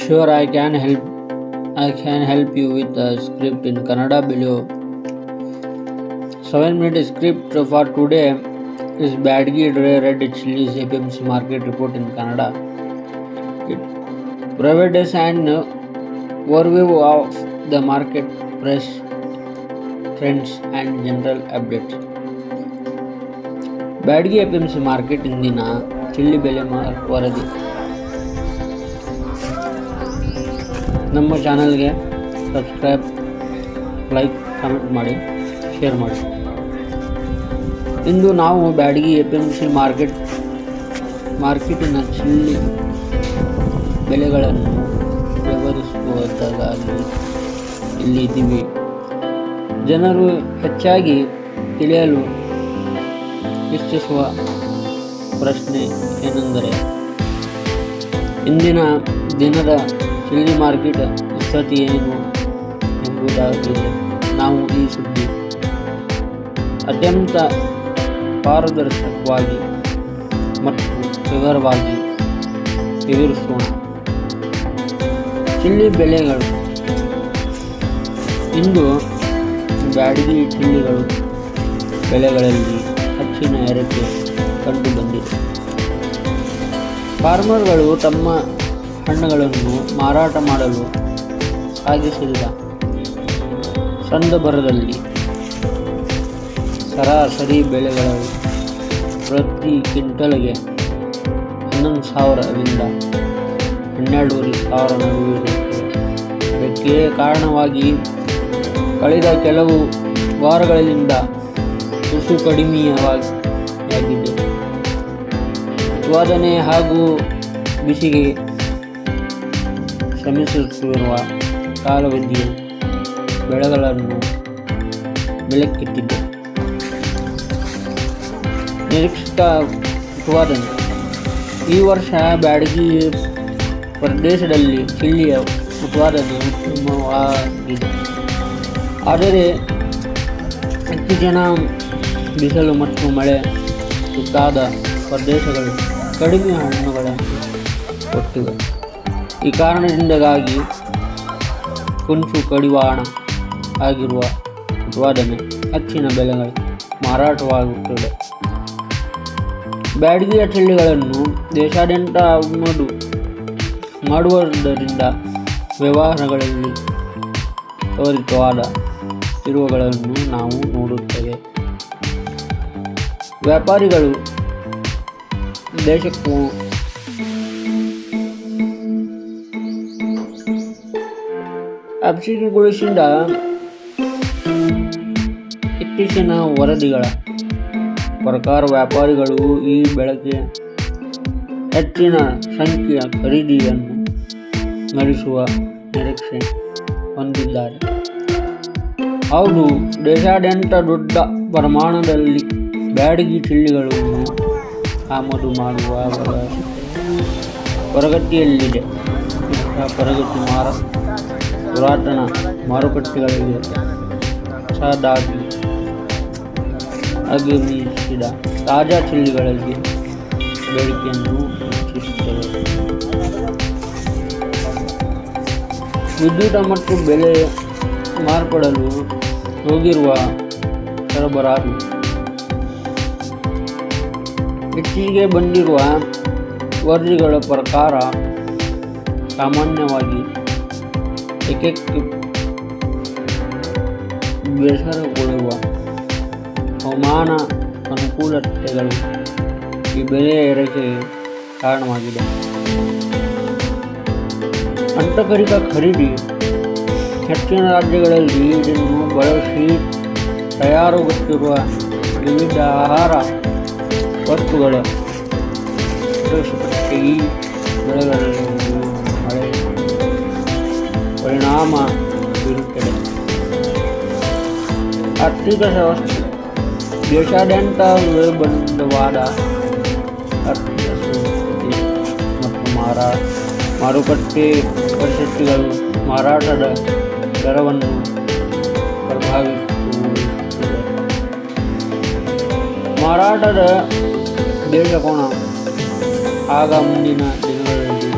Sure, I can help you with the script in Kannada below. 7-minute script for today is Badgi Red Chilies APMC market report in Kannada. It provides an overview of the market price trends and general updates. Byadgi APMC market ಇಂದಿನ chilli ಬೆಲೆ ವರದಿ. ನಮ್ಮ ಚಾನಲ್ಗೆ subscribe, like, comment ಮಾಡಿ, share ಮಾಡಿ. ಇಂದು ನಾವು Byadgi APMC ಮಾರ್ಕೆಟಿನ chilli ಬೆಲೆಗಳನ್ನು ವಿವರಿಸುವುದಕ್ಕಾಗಿ ಇಲ್ಲಿದ್ದೀವಿ. ಜನರು ಹೆಚ್ಚಾಗಿ ತಿಳಿಯಲು ಇಚ್ಛಿಸುವ ಪ್ರಶ್ನೆ ಏನೆಂದರೆ, ಇಂದಿನ ದಿನದ ಚಿಲ್ಲಿ ಮಾರ್ಕೆಟ್ ಸ್ಥಿತಿ ಏನು ಎಂಬುದಾಗಿದೆ. ನಾವು ಈ ಸುದ್ದಿ ಅತ್ಯಂತ ಪಾರದರ್ಶಕವಾಗಿ ಮತ್ತು ವಿವರವಾಗಿ ವಿವರಿಸೋಣ. ಚಿಲ್ಲಿ ಬೆಲೆಗಳು. ಇಂದು ಬ್ಯಾಡಗಿ ಚಿಲ್ಲಿಗಳು ಬೆಲೆಗಳಲ್ಲಿ ಹೆಚ್ಚಿನ ಏರಿಕೆ ಕಂಡುಬಂದಿದೆ. ಫಾರ್ಮರ್ಗಳು ತಮ್ಮ ಹಣ್ಣುಗಳನ್ನು ಮಾರಾಟ ಮಾಡಲು ಸಾಗಿಸಿದ ಸಂದರ್ಭದಲ್ಲಿ ಸರಾಸರಿ ಬೆಲೆಗಳು ಪ್ರತಿ ಕ್ವಿಂಟಲ್ಗೆ 11,000 ರಿಂದ 12,500 ನಡುವೆ ಇರುತ್ತವೆ. ಇದಕ್ಕೆ ಕಾರಣವಾಗಿ ಕಳೆದ ಕೆಲವು ವಾರಗಳಿಂದ ತುಸು ಕಡಿಮೆಯಾಗಿದೆ. ಉತ್ಪಾದನೆ ಹಾಗೂ ಬಿಸಿಗೆ ಶ್ರಮಿಸುತ್ತಿರುವ ಕಾಲಾವಧಿಯು ಬೆಳೆಗಳನ್ನು ಬೆಳಕಿಟ್ಟಿದೆ. ನಿರೀಕ್ಷಿತ ಉತ್ಪಾದನೆ. ಈ ವರ್ಷ ಬ್ಯಾಡಗಿ ಪ್ರದೇಶದಲ್ಲಿ ಚಿಲ್ಲಿಯ ಉತ್ಪಾದನೆ ಉತ್ತಮವಾಗಿದೆ. ಆದರೆ ಇತ್ತೀಚಿನ ಬಿಸಿಲು ಮತ್ತು ಮಳೆ ತುತ್ತಾದ ಪ್ರದೇಶಗಳು ಕಡಿಮೆ ಹಣ್ಣುಗಳನ್ನು ಕೊಟ್ಟಿವೆ. ಈ ಕಾರಣದಿಂದಾಗಿ ಕೊಂಚ ಕಡಿವಾಣ ಆಗಿರುವ ಉತ್ಪಾದನೆ ಹೆಚ್ಚಿನ ಬೆಲೆಗಳು ಮಾರಾಟವಾಗುತ್ತಿದೆ. ಬ್ಯಾಡಗಿಯ ಚಿಲ್ಲಿಗಳನ್ನು ದೇಶಾದ್ಯಂತ ಆಮದು ಮಾಡುವುದರಿಂದ ವ್ಯವಹಾರಗಳಲ್ಲಿ ತ್ವರಿತವಾದ ತಿರುವುಗಳನ್ನು ನಾವು ನೋಡುತ್ತೇವೆ. ವ್ಯಾಪಾರಿಗಳು ದೇಶಕ್ಕೂ ಅಭಿವೃದ್ಧಿಗೊಳಿಸಿದ ಇತ್ತೀಚಿನ ವರದಿಗಳ ಪ್ರಕಾರ ವ್ಯಾಪಾರಿಗಳು ಈ ಬೆಳೆಗೆ ಹೆಚ್ಚಿನ ಸಂಖ್ಯೆಯ ಖರೀದಿಯನ್ನು ನಡೆಸುವ ನಿರೀಕ್ಷೆ ಹೊಂದಿದ್ದಾರೆ. ಹೌದು, ದೇಶಾದ್ಯಂತ ದೊಡ್ಡ ಪ್ರಮಾಣದಲ್ಲಿ ಬ್ಯಾಡಗಿ ಚಿಲ್ಲಿಗಳನ್ನು ಆಮದು ಮಾಡುವ ಪ್ರಗತಿಯಲ್ಲಿದೆ. ಇಂತಹ ಪ್ರಗತಿ ಪುರಾತನ ಮಾರುಕಟ್ಟೆಗಳಿಗೆ ಹೊಸದಾಗಿ ಆಗಮಿಸಿದ ತಾಜಾ ಚಿಲ್ಲಿಗಳಿಗೆ ಬೇಡಿಕೆಯನ್ನು ಹೆಚ್ಚಿಸುತ್ತವೆ. ವಿದ್ಯುತ್ ಮತ್ತು ಬೆಲೆ ಮಾರ್ಪಡಲು ಹೋಗಿರುವ ಸರಬರಾಜು. ಇತ್ತೀಚೆಗೆ ಬಂದಿರುವ ವರದಿಗಳ ಪ್ರಕಾರ ಸಾಮಾನ್ಯವಾಗಿ ಏಕೈಕ ಬೇಸರಗೊಳ್ಳುವ ಹವಾಮಾನ ಅನುಕೂಲತೆಗಳು ಈ ಬೆಲೆ ಏರಿಕೆಗೆ ಕಾರಣವಾಗಿದೆ. ಅಂತರ್ಗತ ಖರೀದಿ. ಹೆಚ್ಚಿನ ರಾಜ್ಯಗಳಲ್ಲಿ ಇದನ್ನು ಬಳಸಿ ತಯಾರಾಗುತ್ತಿರುವ ವಿವಿಧ ಆಹಾರ ವಸ್ತುಗಳ ಈ ಬೆಳೆಗಳಲ್ಲಿ ಮಳೆ ಪರಿಣಾಮ ಬೀರುತ್ತದೆ. ಆರ್ಥಿಕ ವ್ಯವಸ್ಥೆ. ದೇಶಾದ್ಯಂತ ನಿರ್ಬಂಧವಾದ ಆರ್ಥಿಕ ಸ್ಥಿತಿ ಮತ್ತು ಮಾರುಕಟ್ಟೆ ಪರಿಸ್ಥಿತಿಗಳು ಮಾರಾಟದ ದರವನ್ನು ಪ್ರಭಾವಿಸುತ್ತದೆ. ಮಾರಾಟದ ದೃಷ್ಟಿಕೋನ. ಆಗ ಮುಂದಿನ ದಿನಗಳಲ್ಲಿ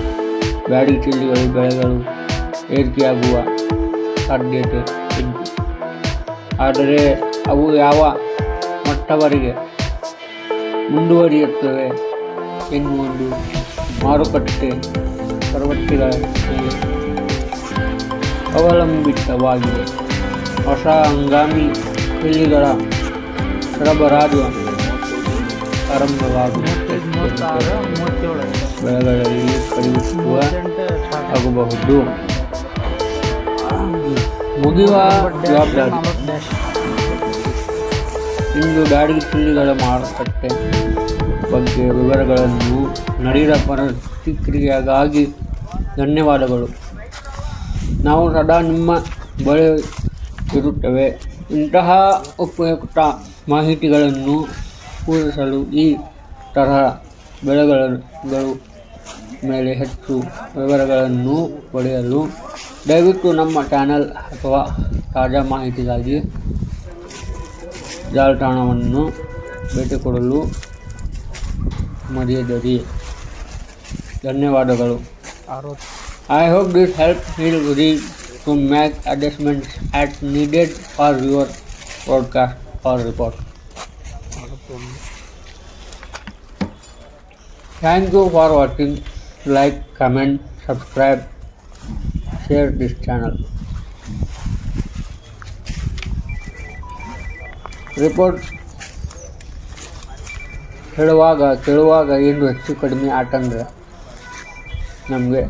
ಬ್ಯಾಡಗಿ ಚಿಲ್ಲಿಗಳು ಬೆಳೆಗಳು ಏರಿಕೆಯಾಗುವ ಸಾಧ್ಯತೆ ಇದ್ದು, ಆದರೆ ಅವು ಯಾವ ಮಟ್ಟವರೆಗೆ ಮುಂದುವರಿಯುತ್ತವೆ ಎನ್ನುವುದು ಮಾರುಕಟ್ಟೆ ಪ್ರವೃತ್ತಿಗಳ ಮೇಲೆ ಅವಲಂಬಿತವಾಗಿದೆ. ಹೊಸ ಹಂಗಾಮಿ ಚಿಲ್ಲಿಗಳ ಸರಬರಾಜು ಆರಂಭವಾಗುತ್ತದೆ, ಬೆಳೆಗಳಲ್ಲಿ ಕಡಿಮೆ ಆಗಬಹುದು. ಮುಗಿಯುವ ಜವಾಬ್ದಾರಿ. ಇಂದು ಬ್ಯಾಡಗಿ ಚಿಲ್ಲಿಗಳ ಮಾರುಕಟ್ಟೆ ಬಗ್ಗೆ ವಿವರಗಳನ್ನು ನೀಡಿದ ಪ್ರತಿಕ್ರಿಯೆಗಾಗಿ ಧನ್ಯವಾದಗಳು. ನಾವು ಸದಾ ನಿಮ್ಮ ಬಳಿ ಇರುತ್ತೇವೆ. ಇಂತಹ ಉಪಯುಕ್ತ ಮಾಹಿತಿಗಳನ್ನು ಪೂರೈಸಲು ಈ ತರಹ ಬೆಳೆಗಳ ಮೇಲೆ ಹೆಚ್ಚು ವಿವರಗಳನ್ನು ಪಡೆಯಲು ದಯವಿಟ್ಟು ನಮ್ಮ ಚಾನೆಲ್ ಅಥವಾ ತಾಜಾ ಮಾಹಿತಿಗಾಗಿ ಜಾಲತಾಣವನ್ನು ಭೇಟಿ ಕೊಡಲು ಮರೆಯದಿರಿ. ಧನ್ಯವಾದಗಳು. I hope this helps you read to make adjustments as needed for your broadcast or report. Thank you for watching. Like, comment, subscribe, share this channel. Report ಕೇಳುವಾಗ ಏನು ಹೆಚ್ಚು ಕಡಿಮೆ ಆತಂದ್ರೆ ನಮಗೆ